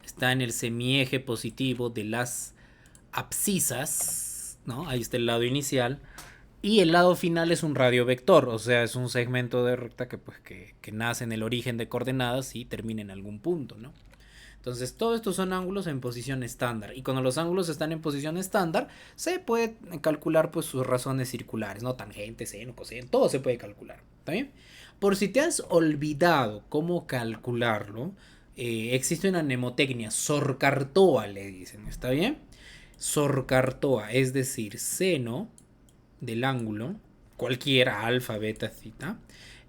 está en el semieje positivo de las abscisas, ¿no? Ahí está el lado inicial. Y el lado final es un radiovector, o sea, es un segmento de recta que nace en el origen de coordenadas y termina en algún punto, ¿no? Entonces, todos estos son ángulos en posición estándar. Y cuando los ángulos están en posición estándar, se puede calcular pues sus razones circulares, ¿no? Tangente, seno, coseno, todo se puede calcular. ¿Está bien? Por si te has olvidado cómo calcularlo, existe una mnemotecnia, Sorcartoa le dicen, ¿está bien? Sorcartoa, es decir, seno del ángulo, cualquiera, alfa, beta, zeta,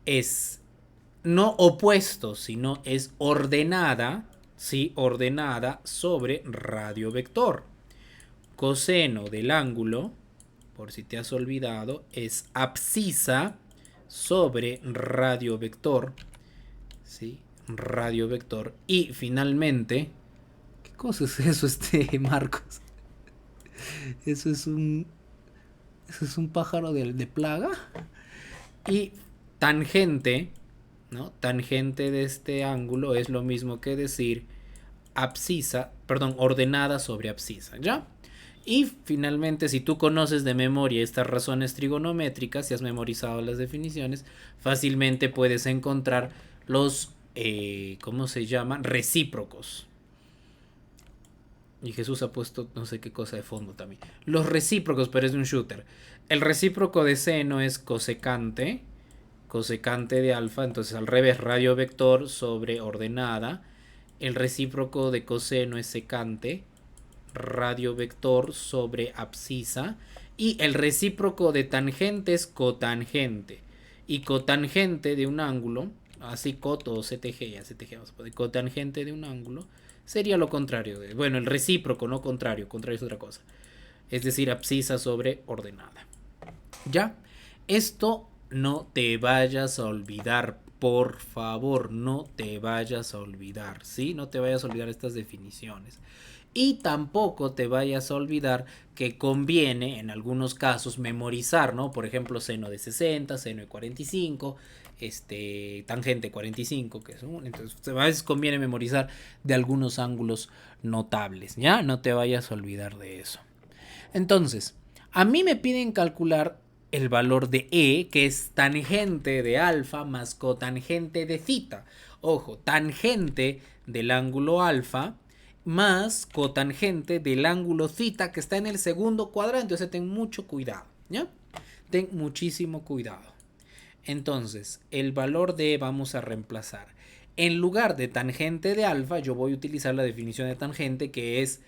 es no opuesto, sino es ordenada, ¿sí? Ordenada sobre radio vector. Coseno del ángulo, por si te has olvidado, es abscisa sobre radio vector, ¿sí? Radio vector. Y finalmente, ¿qué cosa es eso, Marcos? Eso es un, eso es un pájaro de plaga. Y tangente, ¿no? Tangente de este ángulo es lo mismo que decir abscisa, perdón, ordenada sobre abscisa, ¿ya? Y finalmente, si tú conoces de memoria estas razones trigonométricas, si has memorizado las definiciones, fácilmente puedes encontrar los, ¿cómo se llaman? Recíprocos. Y Jesús ha puesto no sé qué cosa de fondo también. Los recíprocos, pero es de un shooter. El recíproco de seno es cosecante, cosecante de alfa, entonces al revés, radio vector sobre ordenada. El recíproco de coseno es secante, radio vector sobre abscisa. Y el recíproco de tangente es cotangente. Y cotangente de un ángulo, así coto o CTG, ya CTG vamos a poner, cotangente de un ángulo, sería lo contrario. Bueno, el recíproco, no contrario, contrario es otra cosa. Es decir, abscisa sobre ordenada. ¿Ya? Esto no te vayas a olvidar, por favor, no te vayas a olvidar, ¿sí? No te vayas a olvidar estas definiciones. Y tampoco te vayas a olvidar que conviene en algunos casos memorizar, ¿no? Por ejemplo, seno de 60, seno de 45, tangente 45, que es un, entonces a veces conviene memorizar de algunos ángulos notables, ¿ya? No te vayas a olvidar de eso. Entonces, a mí me piden calcular el valor de E, que es tangente de alfa más cotangente de θ. Ojo, tangente del ángulo alfa más cotangente del ángulo θ que está en el segundo cuadrante. O sea, ten mucho cuidado, ¿ya? Ten muchísimo cuidado. Entonces, el valor de E vamos a reemplazar. En lugar de tangente de alfa, yo voy a utilizar la definición de tangente que es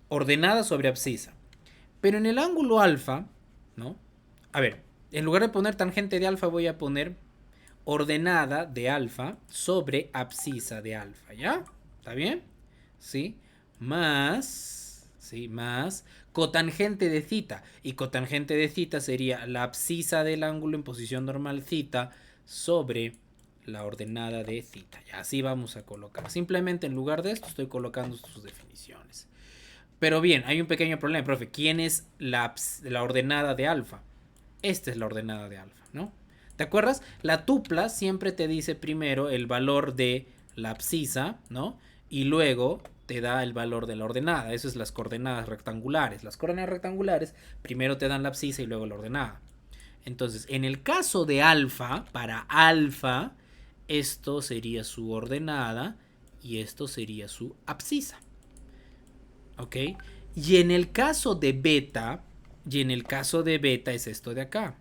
ordenada sobre abscisa. Pero en el ángulo alfa, ¿no? A ver, en lugar de poner tangente de alfa, voy a poner ordenada de alfa sobre abscisa de alfa, ¿ya? ¿Está bien? ¿Sí? Más, ¿sí? Más cotangente de θ. Y cotangente de θ sería la abscisa del ángulo en posición normal θ sobre la ordenada de θ. Y así vamos a colocar. Simplemente en lugar de esto estoy colocando sus definiciones. Pero bien, hay un pequeño problema, profe. ¿Quién es la ordenada de alfa? Esta es la ordenada de alfa, ¿no? ¿Te acuerdas? La tupla siempre te dice primero el valor de la abscisa, ¿no? Y luego te da el valor de la ordenada. Eso es las coordenadas rectangulares. Las coordenadas rectangulares primero te dan la abscisa y luego la ordenada. Entonces, en el caso de alfa, para alfa, esto sería su ordenada y esto sería su abscisa. ¿Ok? Y en el caso de beta, es esto de acá.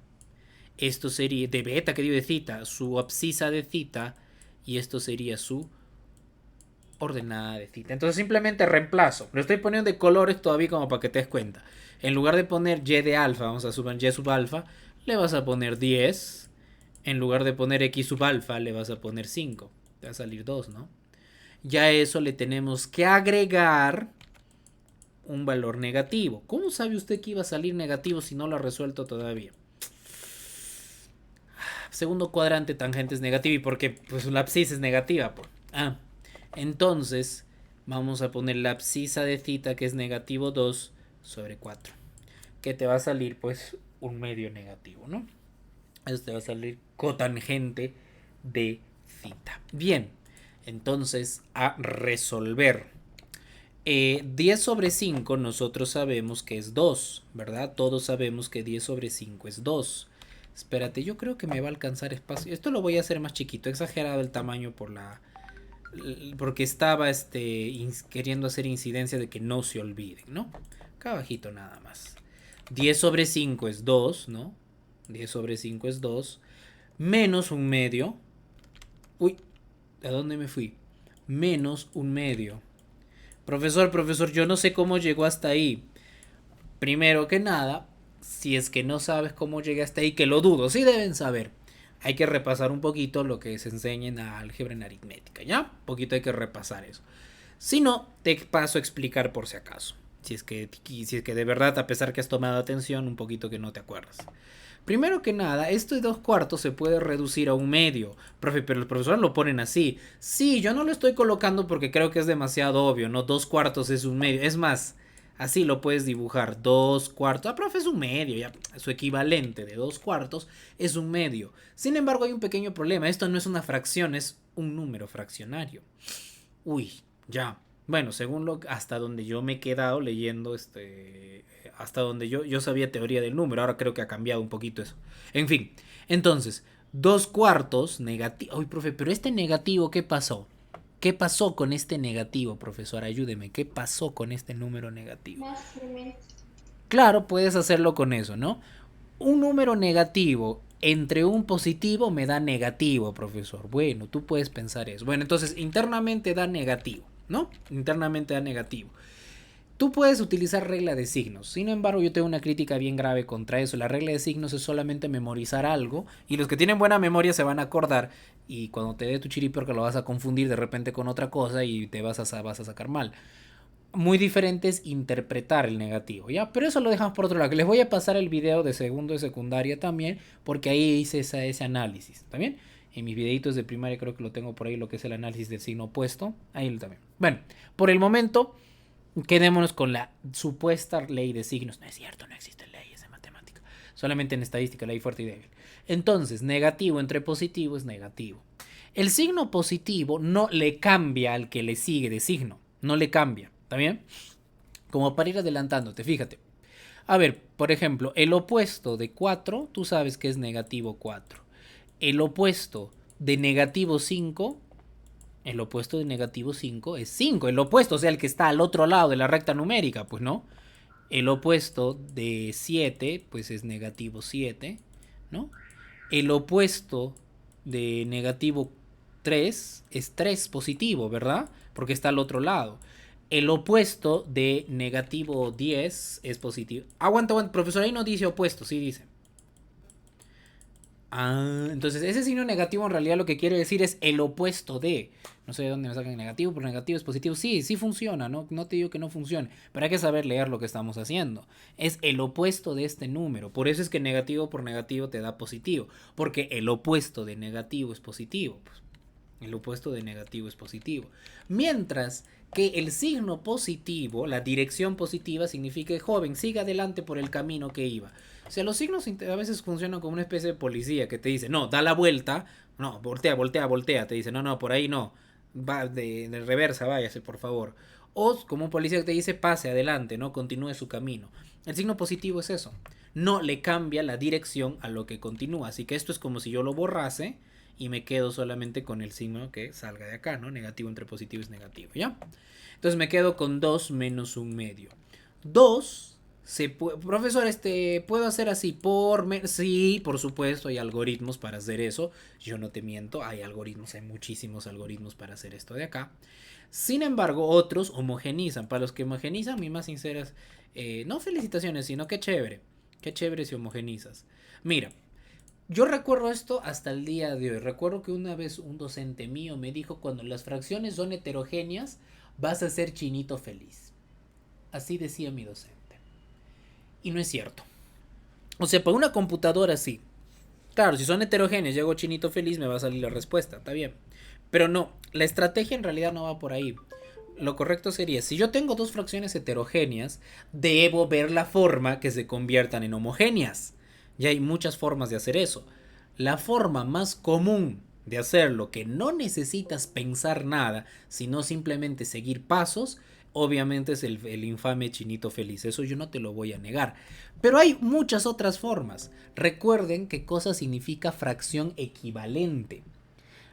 Esto sería de beta, que digo de θ, su abscisa de θ, y esto sería su ordenada de θ. Entonces simplemente reemplazo. Lo estoy poniendo de colores todavía como para que te des cuenta. En lugar de poner y de alfa, vamos a suponer y sub alfa, le vas a poner 10. En lugar de poner x sub alfa, le vas a poner 5. Te va a salir 2, ¿no? Ya a eso le tenemos que agregar un valor negativo. ¿Cómo sabe usted que iba a salir negativo si no lo ha resuelto todavía? Segundo cuadrante, tangente es negativo. ¿Y por qué? Pues la abscisa es negativa. Pues. Entonces vamos a poner la abscisa de θ, que es negativo 2 sobre 4. Que te va a salir pues un medio negativo, ¿no? Eso te va a salir cotangente de θ. Bien, Entonces, a resolver. 10 sobre 5 nosotros sabemos que es 2, ¿verdad? Todos sabemos que 10 sobre 5 es 2. Espérate, yo creo que me va a alcanzar espacio. Esto lo voy a hacer más chiquito. He exagerado el tamaño porque estaba queriendo hacer incidencia de que no se olviden, ¿no? Acá abajito nada más. 10 sobre 5 es 2, ¿no? 10 sobre 5 es 2. Menos un medio. Uy, ¿a dónde me fui? Menos un medio. Profesor, yo no sé cómo llegó hasta ahí. Primero que nada, si es que no sabes cómo llegué hasta ahí, que lo dudo, sí deben saber. Hay que repasar un poquito lo que se enseña en álgebra en aritmética, ¿ya? Un poquito hay que repasar eso. Si no, te paso a explicar por si acaso. Si es que de verdad, a pesar que has tomado atención, un poquito que no te acuerdas. Primero que nada, esto de 2 cuartos se puede reducir a un medio. Profe, pero los profesores lo ponen así. Sí, yo no lo estoy colocando porque creo que es demasiado obvio, ¿no? 2 cuartos es un medio. Es más, así lo puedes dibujar. 2 cuartos. Ah, profe, es un medio. Ya, su equivalente de 2 cuartos es un medio. Sin embargo, hay un pequeño problema. Esto no es una fracción, es un número fraccionario. Uy, ya. Bueno, según hasta donde yo me he quedado leyendo, hasta donde yo sabía teoría del número, ahora creo que ha cambiado un poquito eso. En fin, entonces, 2 cuartos negativo. Uy, profe, pero este negativo, ¿qué pasó? ¿Qué pasó con este negativo, profesor? Ayúdeme, ¿qué pasó con este número negativo? Claro, puedes hacerlo con eso, ¿no? Un número negativo entre un positivo me da negativo, profesor. Bueno, tú puedes pensar eso. Bueno, entonces internamente da negativo, ¿no? Internamente da negativo. Tú puedes utilizar regla de signos. Sin embargo, yo tengo una crítica bien grave contra eso. La regla de signos es solamente memorizar algo y los que tienen buena memoria se van a acordar y cuando te dé tu chiripiorca lo vas a confundir de repente con otra cosa y te vas a sacar mal. Muy diferente es interpretar el negativo, ¿ya? Pero eso lo dejamos por otro lado. Que les voy a pasar el video de segundo de secundaria también, porque ahí hice ese análisis, ¿está bien? En mis videitos de primaria creo que lo tengo por ahí, lo que es el análisis del signo opuesto. Ahí también. Bueno, por el momento, quedémonos con la supuesta ley de signos. No es cierto, no existen leyes en matemática. Solamente en estadística, ley fuerte y débil. Entonces, negativo entre positivo es negativo. El signo positivo no le cambia al que le sigue de signo. No le cambia. ¿Está bien? Como para ir adelantándote, fíjate. A ver, por ejemplo, el opuesto de 4, tú sabes que es negativo 4. El opuesto de negativo 5, el opuesto de negativo 5 es 5. El opuesto, o sea, el que está al otro lado de la recta numérica, pues no. El opuesto de 7, pues es negativo 7, ¿no? El opuesto de negativo 3 es 3 positivo, ¿verdad? Porque está al otro lado. El opuesto de negativo 10 es positivo. Aguanta, profesor, ahí no dice opuesto, sí dice. Ah, entonces ese signo negativo en realidad lo que quiere decir es el opuesto de. No sé de dónde me sacan negativo, pero negativo es positivo. Sí, sí funciona, no te digo que no funcione. Pero hay que saber leer lo que estamos haciendo. Es el opuesto de este número. Por eso es que negativo por negativo te da positivo. Porque el opuesto de negativo es positivo. Pues, el opuesto de negativo es positivo. Mientras que el signo positivo, la dirección positiva, significa joven, siga adelante por el camino que iba. O sea, los signos a veces funcionan como una especie de policía que te dice, no, da la vuelta, no, voltea, te dice, no, por ahí no, va de reversa, váyase, por favor. O como un policía que te dice, pase adelante, no, continúe su camino. El signo positivo es eso, no le cambia la dirección a lo que continúa, así que esto es como si yo lo borrase y me quedo solamente con el signo que salga de acá, ¿no? Negativo entre positivo es negativo, ¿ya? Entonces me quedo con 2 menos un medio. 2 profesor, ¿puedo hacer así sí, por supuesto, hay algoritmos para hacer eso. Yo no te miento, hay muchísimos algoritmos para hacer esto de acá. Sin embargo, otros homogenizan. Para los que homogenizan, mis más sinceras, no felicitaciones, sino qué chévere si homogenizas. Mira, yo recuerdo esto hasta el día de hoy. Recuerdo que una vez un docente mío me dijo, cuando las fracciones son heterogéneas, vas a ser chinito feliz. Así decía mi docente. Y no es cierto. O sea, para una computadora sí. Claro, si son heterogéneas, llego chinito feliz, me va a salir la respuesta, está bien. Pero no, la estrategia en realidad no va por ahí. Lo correcto sería, si yo tengo dos fracciones heterogéneas, debo ver la forma que se conviertan en homogéneas. Y hay muchas formas de hacer eso. La forma más común de hacerlo, que no necesitas pensar nada, sino simplemente seguir pasos, obviamente es el infame chinito feliz. Eso yo no te lo voy a negar. Pero hay muchas otras formas. Recuerden que cosa significa fracción equivalente.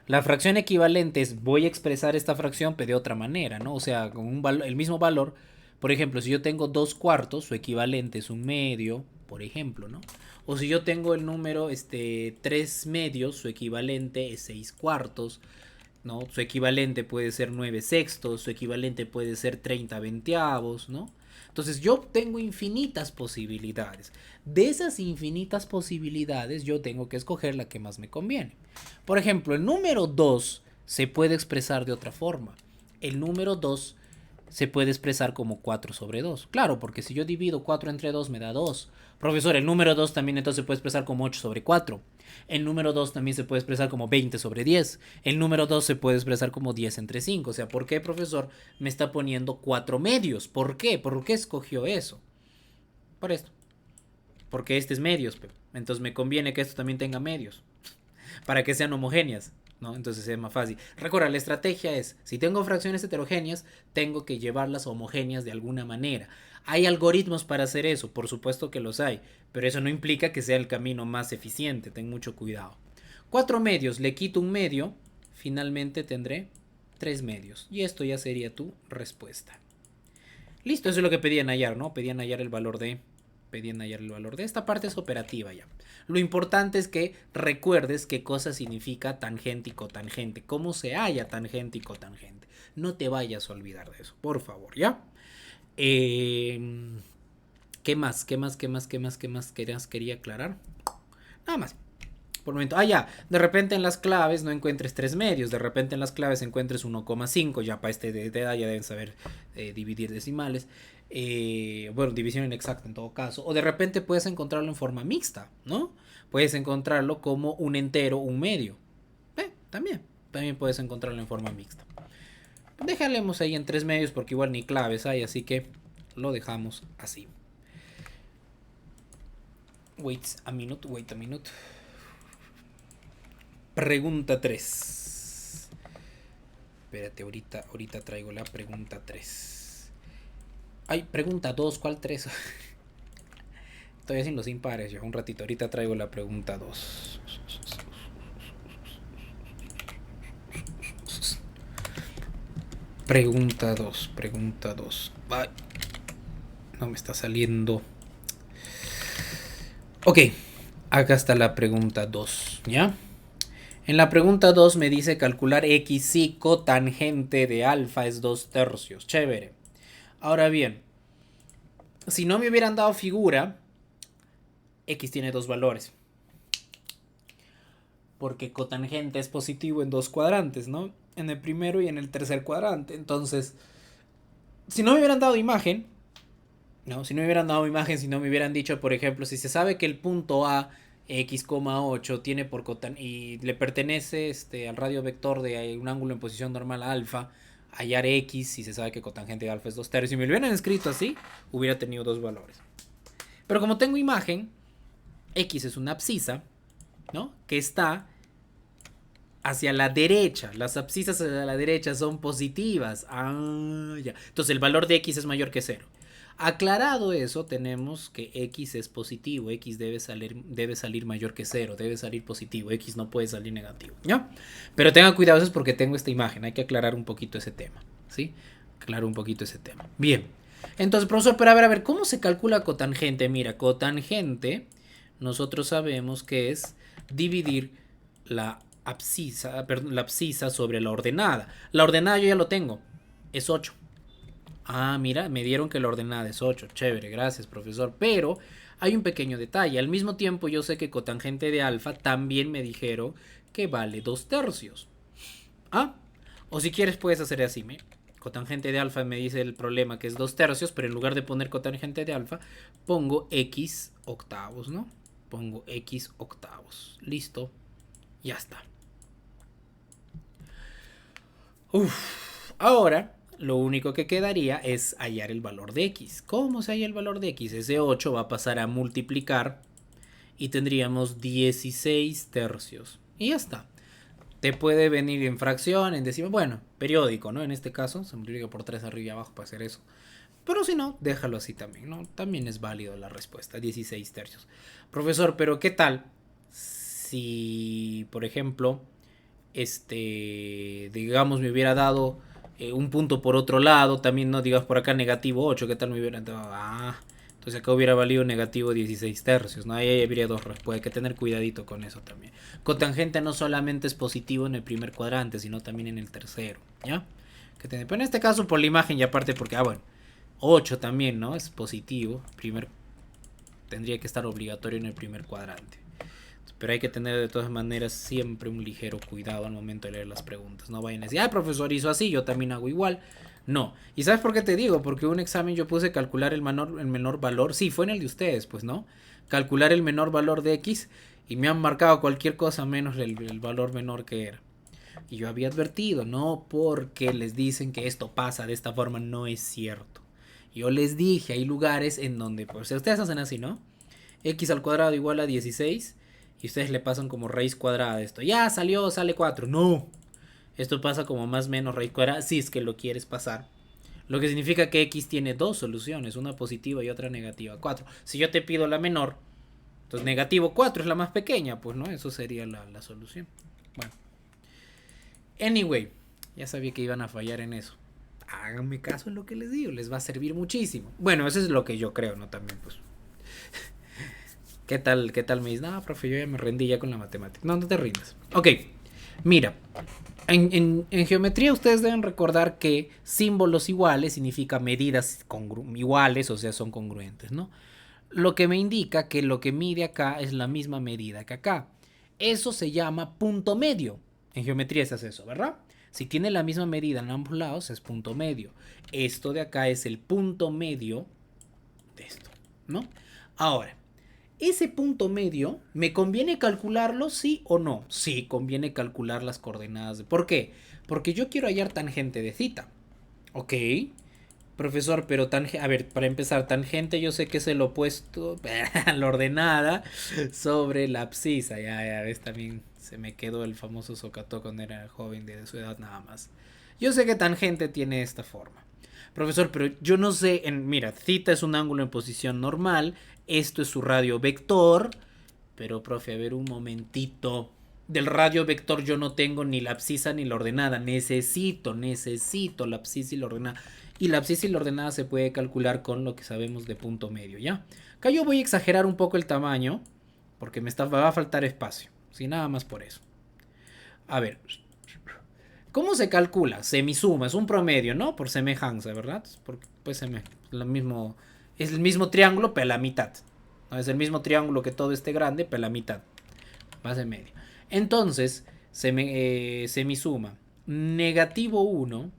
La fracción equivalente es voy a expresar esta fracción pero de otra manera, ¿no? O sea, con el mismo valor. Por ejemplo, si yo tengo 2 cuartos, su equivalente es 1/2, por ejemplo, ¿no? O si yo tengo el número 3 medios, su equivalente es 6 cuartos, ¿no? Su equivalente puede ser 9 sextos, su equivalente puede ser 30 veinteavos, ¿no? Entonces yo tengo infinitas posibilidades. De esas infinitas posibilidades yo tengo que escoger la que más me conviene. Por ejemplo, el número 2 se puede expresar de otra forma. El número 2 se puede expresar como 4/2. Claro, porque si yo divido 4 entre 2 me da 2. Profesor, el número 2 también entonces se puede expresar como 8/4. El número 2 también se puede expresar como 20/10. El número 2 se puede expresar como 10 entre 5. O sea, ¿por qué, profesor, me está poniendo 4 medios? ¿Por qué? ¿Por qué escogió eso? Por esto. Porque este es medios. Entonces me conviene que esto también tenga medios. Para que sean homogéneas, ¿no? Entonces es más fácil. Recuerda, la estrategia es, si tengo fracciones heterogéneas, tengo que llevarlas homogéneas de alguna manera. ¿Hay algoritmos para hacer eso? Por supuesto que los hay, pero eso no implica que sea el camino más eficiente. Ten mucho cuidado. 4 medios, le quito un medio, finalmente tendré 3 medios. Y esto ya sería tu respuesta. Listo, eso es lo que pedían hallar, ¿no? Pedían hallar el valor de esta parte. Es operativa ya. Lo importante es que recuerdes qué cosa significa tangente y cotangente, cómo se halla tangente y cotangente. No te vayas a olvidar de eso, por favor, ¿ya? ¿Qué más quería aclarar? Nada más. Por el momento, ya, de repente en las claves no encuentres 3 medios, de repente en las claves encuentres 1,5, ya para este de edad ya deben saber dividir decimales, bueno, división inexacta en todo caso, o de repente puedes encontrarlo en forma mixta, ¿no? Puedes encontrarlo como un entero, un medio, también puedes encontrarlo en forma mixta. Dejaremos ahí en 3 medios porque igual ni claves hay, así que lo dejamos así. Wait a minute. Pregunta 3. Espérate, ahorita traigo la pregunta 3. Ay, pregunta 2, ¿cuál 3? Estoy haciendo sin pares ya un ratito. Ahorita traigo la pregunta 2. Pregunta 2. Ay, no me está saliendo. Ok, acá está la pregunta 2, ¿ya? En la pregunta 2 me dice calcular x si cotangente de alfa es 2/3. Chévere. Ahora bien, si no me hubieran dado figura, x tiene 2 valores. Porque cotangente es positivo en 2 cuadrantes, ¿no? En el primero y en el tercer cuadrante. Entonces, si no me hubieran dado imagen, ¿no? Si no me hubieran dicho, por ejemplo, si se sabe que el punto A x,8 tiene por y le pertenece al radio vector de un ángulo en posición normal a alfa, hallar x, si se sabe que cotangente de alfa es 2/3. Si me lo hubieran escrito así, hubiera tenido 2 valores. Pero como tengo imagen, x es una abscisa, ¿no? Que está hacia la derecha. Las abscisas hacia la derecha son positivas. Ya. Entonces el valor de x es mayor que 0. Aclarado eso, tenemos que x es positivo, x debe salir mayor que 0, debe salir positivo, x no puede salir negativo, ¿ya? Pero tengan cuidado, eso es porque tengo esta imagen, hay que aclarar un poquito ese tema, ¿sí? Aclarar un poquito ese tema. Bien, entonces, profesor, pero a ver, ¿cómo se calcula cotangente? Mira, cotangente, nosotros sabemos que es dividir la abscisa sobre la ordenada. La ordenada yo ya lo tengo, es 8. Ah, mira, me dieron que la ordenada es 8. Chévere, gracias, profesor. Pero hay un pequeño detalle. Al mismo tiempo, yo sé que cotangente de alfa también me dijeron que vale 2/3. Ah, o si quieres puedes hacer así. Cotangente de alfa me dice el problema que es 2/3, pero en lugar de poner cotangente de alfa, pongo x octavos, ¿no? Pongo x octavos. Listo. Ya está. Ahora lo único que quedaría es hallar el valor de x. ¿Cómo se halla el valor de x? Ese 8 va a pasar a multiplicar y tendríamos 16/3. Y ya está. Te puede venir en fracción, en décima, bueno, periódico, ¿no? En este caso, se multiplica por 3 arriba y abajo para hacer eso. Pero si no, déjalo así también, ¿no? También es válido la respuesta, 16 tercios. Profesor, pero ¿qué tal si, por ejemplo, digamos, me hubiera dado un punto por otro lado, también no digas por acá negativo 8, ¿qué tal me hubiera dado? Entonces acá hubiera valido negativo 16 tercios, ¿no? Ahí habría dos respuestas, hay que tener cuidadito con eso también. Cotangente no solamente es positivo en el primer cuadrante, sino también en el tercero, ¿ya? Pero en este caso por la imagen y aparte porque, bueno, 8 también, ¿no? Es positivo, tendría que estar obligatorio en el primer cuadrante. Pero hay que tener de todas maneras siempre un ligero cuidado al momento de leer las preguntas. No vayan a decir, profesor hizo así, yo también hago igual. No. ¿Y sabes por qué te digo? Porque un examen yo puse calcular el menor valor. Sí, fue en el de ustedes, pues, ¿no? Calcular el menor valor de X y me han marcado cualquier cosa menos el valor menor que era. Y yo había advertido, no porque les dicen que esto pasa de esta forma, no es cierto. Yo les dije, hay lugares en donde, pues, ustedes hacen así, ¿no? X al cuadrado igual a 16 y ustedes le pasan como raíz cuadrada de esto. Ya salió, sale 4. No. Esto pasa como más menos raíz cuadrada si es que lo quieres pasar. Lo que significa que X tiene dos soluciones, una positiva y otra negativa. 4. Si yo te pido la menor, entonces negativo 4 es la más pequeña, pues no, eso sería la solución. Bueno. Anyway, ya sabía que iban a fallar en eso. Háganme caso en lo que les digo, les va a servir muchísimo. Bueno, eso es lo que yo creo, ¿no? También, pues. ¿Qué tal me dices? No, profe, yo ya me rendí ya con la matemática. No, no te rindas. Ok, mira. En geometría ustedes deben recordar que símbolos iguales significa medidas iguales, o sea, son congruentes, ¿no? Lo que me indica que lo que mide acá es la misma medida que acá. Eso se llama punto medio. En geometría se hace eso, ¿verdad? Si tiene la misma medida en ambos lados es punto medio. Esto de acá es el punto medio de esto, ¿no? Ahora, ese punto medio, ¿me conviene calcularlo, sí o no? Sí, conviene calcular las coordenadas. ¿Por qué? Porque yo quiero hallar tangente de θ. Ok, profesor, pero a ver, para empezar, tangente yo sé que es el opuesto a la ordenada sobre la abscisa. Ya ves, también se me quedó el famoso Socató cuando era joven de su edad nada más. Yo sé que tangente tiene esta forma. Profesor, pero yo no sé, mira, θ es un ángulo en posición normal, esto es su radio vector, pero profe, a ver un momentito. Del radio vector yo no tengo ni la abscisa ni la ordenada, necesito la abscisa y la ordenada. Y la abscisa y la ordenada se puede calcular con lo que sabemos de punto medio, ¿ya? Acá yo voy a exagerar un poco el tamaño, porque me va a faltar espacio, ¿sí? Nada más por eso. A ver, ¿cómo se calcula? Semisuma, es un promedio, ¿no? Por semejanza, ¿verdad? Porque pues es el mismo triángulo, pero a la mitad. ¿No? Es el mismo triángulo que todo este grande, pero a la mitad. Base media. Entonces, semisuma. Negativo 1,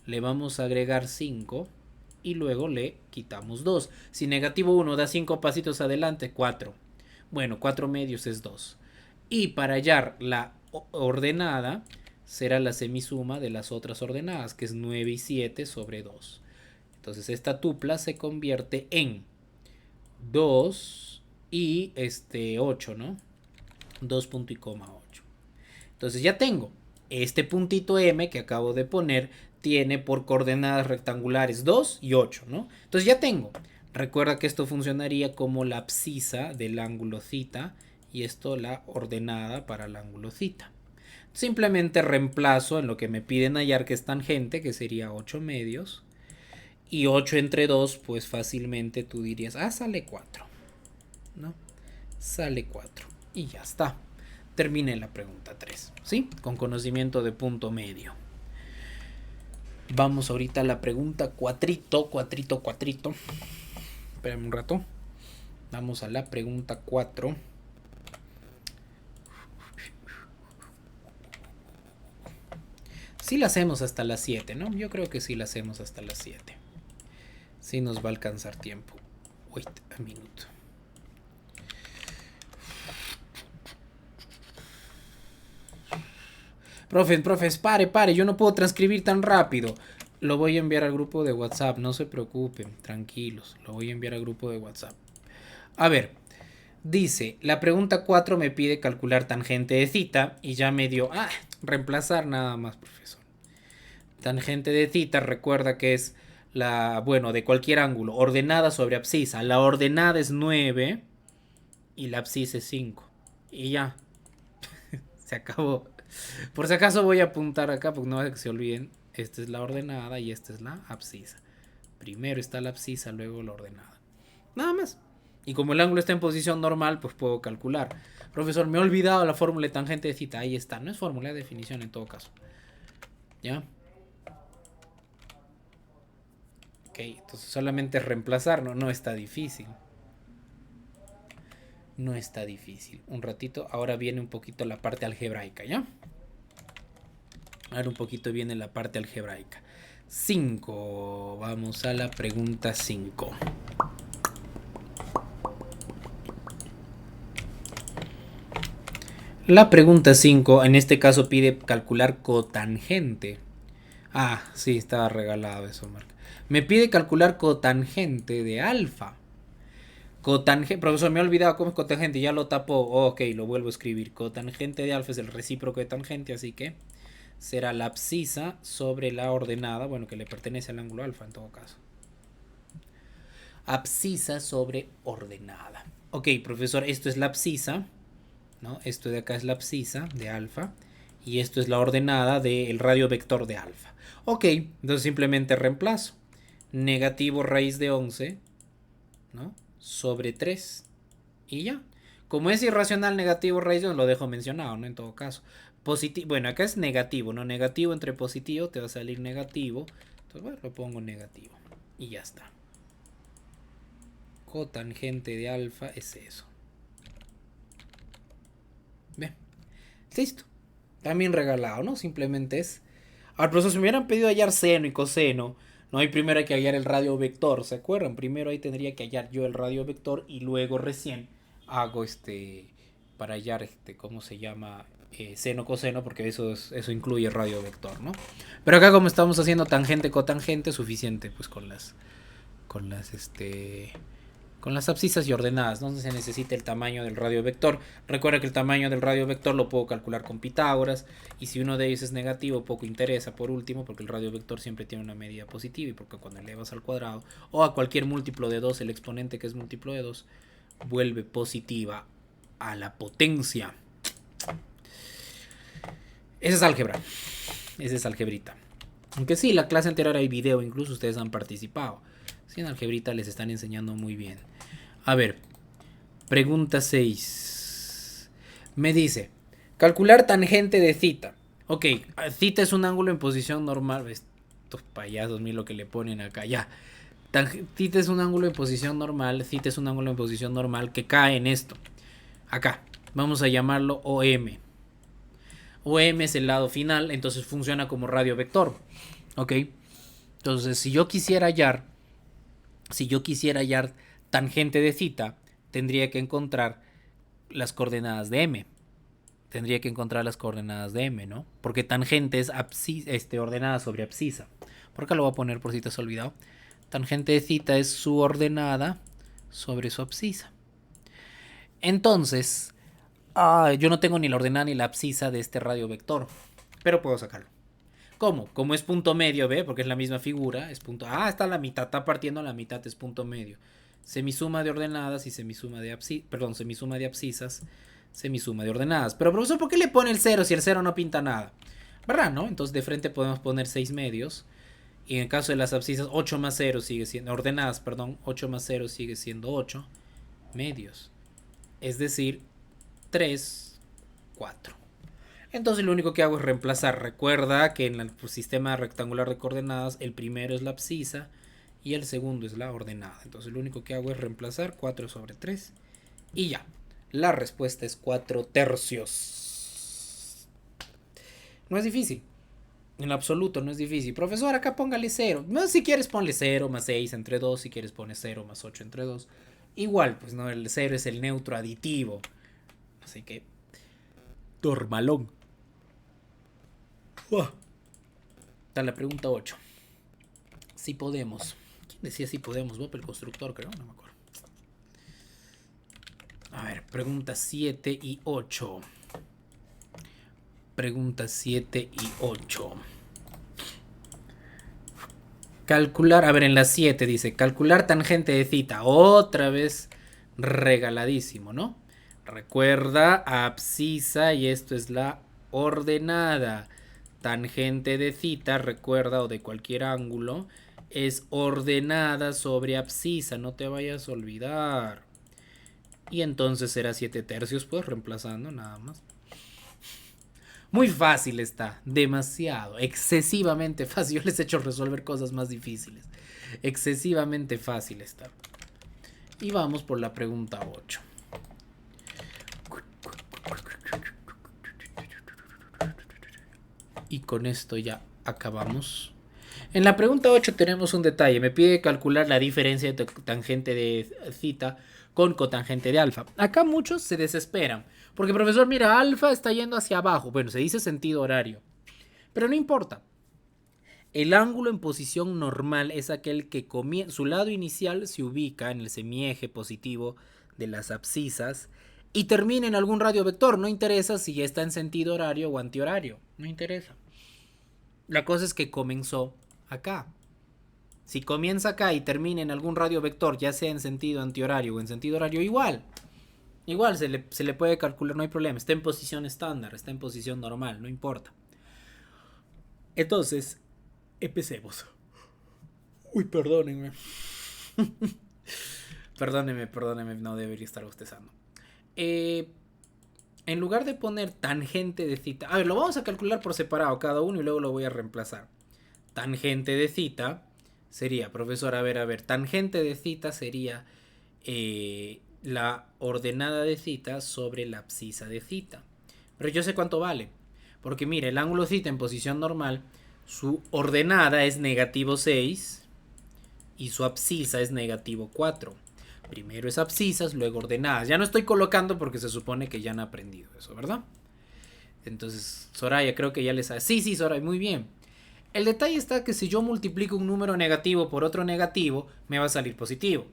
le vamos a agregar 5 y luego le quitamos 2. Si negativo 1 da 5 pasitos adelante, 4. Bueno, 4 medios es 2. Y para hallar la ordenada, será la semisuma de las otras ordenadas, que es 9 y 7 sobre 2. Entonces esta tupla se convierte en 2 y 8, ¿no? 2.8. Entonces ya tengo este puntito M que acabo de poner, tiene por coordenadas rectangulares 2 y 8, ¿no? Entonces ya tengo. Recuerda que esto funcionaría como la abscisa del ángulo θ y esto la ordenada para el ángulo θ. Simplemente reemplazo en lo que me piden hallar, que es tangente, que sería 8 medios. Y 8 entre 2, pues fácilmente tú dirías, sale 4. ¿No? Sale 4. Y ya está. Terminé la pregunta 3. ¿Sí? Con conocimiento de punto medio. Vamos ahorita a la pregunta cuatrito. Espérame un rato. Vamos a la pregunta 4. Sí la hacemos hasta las 7, ¿no? Yo creo que sí la hacemos hasta las 7. Sí nos va a alcanzar tiempo. Wait a minuto. Profe, pare, yo no puedo transcribir tan rápido. Lo voy a enviar al grupo de WhatsApp, no se preocupen, tranquilos. Lo voy a enviar al grupo de WhatsApp. A ver, dice, la pregunta 4 me pide calcular tangente de θ y ya me dio, Reemplazar nada más, profesor. Tangente de θ, recuerda que es la, bueno, de cualquier ángulo, ordenada sobre abscisa. La ordenada es 9 y la abscisa es 5. Y ya, se acabó. Por si acaso voy a apuntar acá, porque no es que se olviden. Esta es la ordenada y esta es la abscisa. Primero está la abscisa, luego la ordenada. Nada más. Y como el ángulo está en posición normal, pues puedo calcular. Profesor, me he olvidado la fórmula de tangente de θ. Ahí está. No es fórmula, es definición en todo caso. ¿Ya? Ok, entonces solamente reemplazar, no está difícil. No está difícil. Un ratito, ahora viene un poquito la parte algebraica, ¿ya? Ahora un poquito viene la parte algebraica. 5. Vamos a la pregunta 5. La pregunta 5, en este caso pide calcular cotangente. Ah, sí, estaba regalado eso, Marca. Me pide calcular cotangente de alfa. Cotangente, profesor, me he olvidado cómo es cotangente, ya lo tapó. Oh, ok, lo vuelvo a escribir. Cotangente de alfa es el recíproco de tangente, así que será la abscisa sobre la ordenada, bueno, que le pertenece al ángulo alfa en todo caso. Abscisa sobre ordenada. Ok, profesor, esto es la abscisa, ¿no? Esto de acá es la abscisa de alfa y esto es la ordenada del radio vector de alfa. Ok, entonces simplemente reemplazo. Negativo raíz de 11, ¿no? Sobre 3 y ya. Como es irracional negativo raíz de 11, lo dejo mencionado, ¿no? En todo caso. Positivo, bueno, acá es negativo, ¿no? Negativo entre positivo te va a salir negativo. Entonces, bueno, lo pongo negativo y ya está. Cotangente de alfa es eso. Bien, listo. También regalado, ¿no? Simplemente es. Ahora, profesor, si me hubieran pedido hallar seno y coseno, no hay primero hay que hallar el radio vector, ¿se acuerdan? Primero ahí tendría que hallar yo el radio vector y luego recién hago para hallar ¿cómo se llama? Seno coseno, porque eso incluye el radio vector, ¿no? Pero acá como estamos haciendo tangente cotangente, suficiente pues con las abscisas y ordenadas, no se necesita el tamaño del radio vector. Recuerda que el tamaño del radio vector lo puedo calcular con Pitágoras, y si uno de ellos es negativo, poco interesa por último, porque el radio vector siempre tiene una medida positiva, y porque cuando elevas al cuadrado o a cualquier múltiplo de 2, el exponente que es múltiplo de 2 vuelve positiva a la potencia. Esa es álgebra, esa es algebrita. Aunque sí, la clase anterior hay video, incluso ustedes han participado. Sí, en algebrita les están enseñando muy bien. A ver, pregunta 6. Me dice, calcular tangente de θ. Ok, θ es un ángulo en posición normal. Estos payasos, miren lo que le ponen acá. Ya. Θ es un ángulo en posición normal. θ es un ángulo en posición normal que cae en esto. Acá. Vamos a llamarlo OM. OM es el lado final, entonces funciona como radio vector. Ok. Entonces, si yo quisiera hallar tangente de θ, tendría que encontrar las coordenadas de m. Tendría que encontrar las coordenadas de m, ¿no? Porque tangente es ordenada sobre abscisa. Por acá lo voy a poner por si te has olvidado. Tangente de θ es su ordenada sobre su abscisa. Entonces, yo no tengo ni la ordenada ni la abscisa de este radio vector, pero puedo sacarlo. ¿Cómo? Como es punto medio, ¿ve? Porque es la misma figura. Es punto. Está la mitad. Está partiendo la mitad. Es punto medio. Semisuma de ordenadas y semisuma de abscisas. Perdón, semisuma de abscisas. Semisuma de ordenadas. Pero profesor, ¿por qué le pone el 0 si el 0 no pinta nada? ¿Verdad, no? Entonces de frente podemos poner 6 medios. Y en el caso de las abscisas, 8 más 0 sigue siendo. Ordenadas, perdón. 8 más 0 sigue siendo 8 medios. Es decir, 3, 4. Entonces lo único que hago es reemplazar. Recuerda que en el sistema rectangular de coordenadas el primero es la abscisa y el segundo es la ordenada. Entonces lo único que hago es reemplazar 4 sobre 3 y ya. La respuesta es 4 tercios. No es difícil. En absoluto no es difícil. Profesor, acá póngale 0. No, si quieres ponle 0 más 6 entre 2. Si quieres pones 0 más 8 entre 2. Igual, pues no, el 0 es el neutro aditivo. Así que normalón. Está la pregunta 8. Si podemos. ¿Quién decía si podemos? Bob el constructor, creo. No me acuerdo. A ver, pregunta 7 y 8. Preguntas 7 y 8. Calcular, a ver, en las 7 dice, calcular tangente de θ. Otra vez regaladísimo, ¿no? Recuerda, abscisa, y esto es la ordenada. Tangente de θ, recuerda, o de cualquier ángulo, es ordenada sobre abscisa, no te vayas a olvidar. Y entonces será 7 tercios, pues reemplazando nada más. Muy fácil está, demasiado, excesivamente fácil. Yo les he hecho resolver cosas más difíciles. Excesivamente fácil está. Y vamos por la pregunta 8. Y con esto ya acabamos. En la pregunta 8 tenemos un detalle. Me pide calcular la diferencia de tangente de θ con cotangente de alfa. Acá muchos se desesperan. Porque, profesor, mira, alfa está yendo hacia abajo. Bueno, se dice sentido horario. Pero no importa. El ángulo en posición normal es aquel que su lado inicial se ubica en el semieje positivo de las abscisas y termina en algún radio vector. No interesa si está en sentido horario o antihorario. No interesa. La cosa es que comenzó acá. Si comienza acá y termina en algún radio vector, ya sea en sentido antihorario o en sentido horario, igual se le puede calcular, no hay problema. Está en posición estándar, está en posición normal, no importa. Entonces, empecemos. Uy, perdónenme. Perdónenme, no debería estar bostezando. En lugar de poner tangente de θ, a ver, lo vamos a calcular por separado cada uno y luego lo voy a reemplazar. Tangente de θ sería, profesor, a ver, tangente de θ sería la ordenada de θ sobre la abscisa de θ. Pero yo sé cuánto vale, porque mire, el ángulo θ en posición normal, su ordenada es negativo 6 y su abscisa es negativo 4. Primero es abscisas, luego ordenadas. Ya no estoy colocando porque se supone que ya han aprendido eso, ¿verdad? Entonces, Soraya, creo que ya les sabe. Sí, Soraya, muy bien. El detalle está que si yo multiplico un número negativo por otro negativo, me va a salir positivo.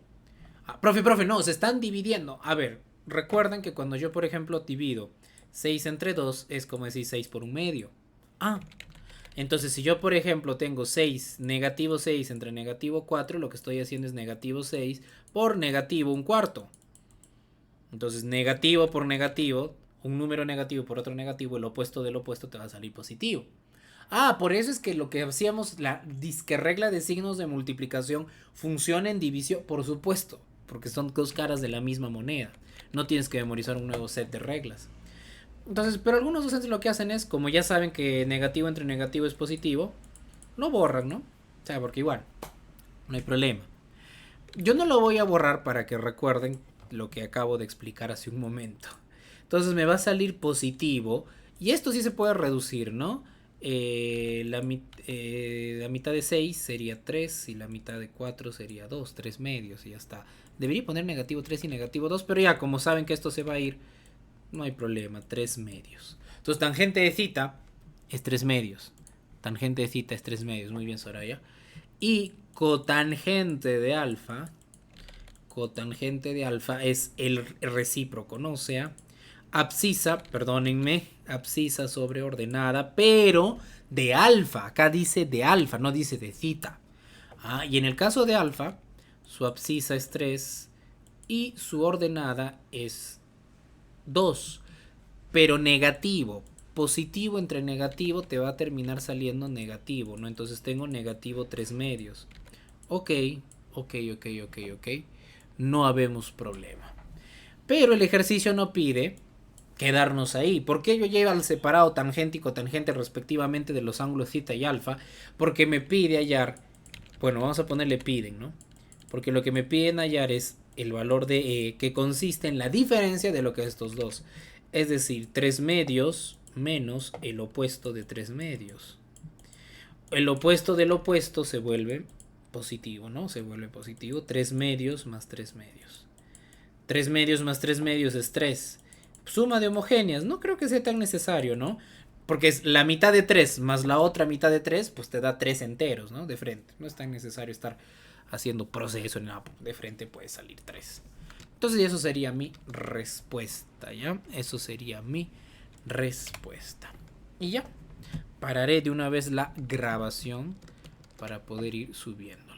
Profe, no, se están dividiendo. A ver, recuerden que cuando yo, por ejemplo, divido 6 entre 2, es como decir 6 por un medio. Entonces, si yo, por ejemplo, tengo 6, negativo 6 entre negativo 4, lo que estoy haciendo es negativo 6 por negativo un cuarto. Entonces, negativo por negativo, un número negativo por otro negativo, el opuesto del opuesto te va a salir positivo. Por eso es que lo que hacíamos, la disque regla de signos de multiplicación funciona en división, por supuesto, porque son dos caras de la misma moneda. No tienes que memorizar un nuevo set de reglas. Entonces, pero algunos docentes lo que hacen es, como ya saben que negativo entre negativo es positivo, lo borran, ¿no? O sea, porque igual, no hay problema. Yo no lo voy a borrar para que recuerden lo que acabo de explicar hace un momento. Entonces me va a salir positivo, y esto sí se puede reducir, ¿no? La mitad de 6 sería 3 y la mitad de 4 sería 2, 3 medios y ya está. Debería poner negativo 3 y negativo 2, pero ya como saben que esto se va a ir, no hay problema, 3 medios. Entonces tangente de θ es 3 medios. Tangente de θ es 3 medios, muy bien, Soraya. Y cotangente de alfa es el recíproco, ¿no? O sea, abscisa sobre ordenada, pero de alfa. Acá dice de alfa, no dice de θ. Y en el caso de alfa, su abscisa es 3 y su ordenada es 2, pero negativo. Positivo entre negativo te va a terminar saliendo negativo, ¿no? Entonces tengo negativo 3 medios. Ok. No habemos problema. Pero el ejercicio no pide quedarnos ahí. ¿Por qué yo llevo al separado tangente y cotangente respectivamente de los ángulos θ y alfa? Porque me pide hallar, bueno, vamos a ponerle piden, ¿no? Porque lo que me piden hallar es el valor de E, que consiste en la diferencia de lo que es estos dos. Es decir, 3 medios menos el opuesto de 3 medios. El opuesto del opuesto se vuelve positivo, ¿no? Se vuelve positivo. 3 medios más 3 medios. 3 medios más 3 medios es 3. Suma de homogéneas. No creo que sea tan necesario, ¿no? Porque es la mitad de 3 más la otra mitad de 3, pues te da 3 enteros, ¿no? De frente. No es tan necesario estar haciendo proceso, no, de frente puede salir 3. Entonces eso sería mi respuesta, ¿ya? Eso sería mi respuesta. Y ya, pararé de una vez la grabación para poder ir subiendo.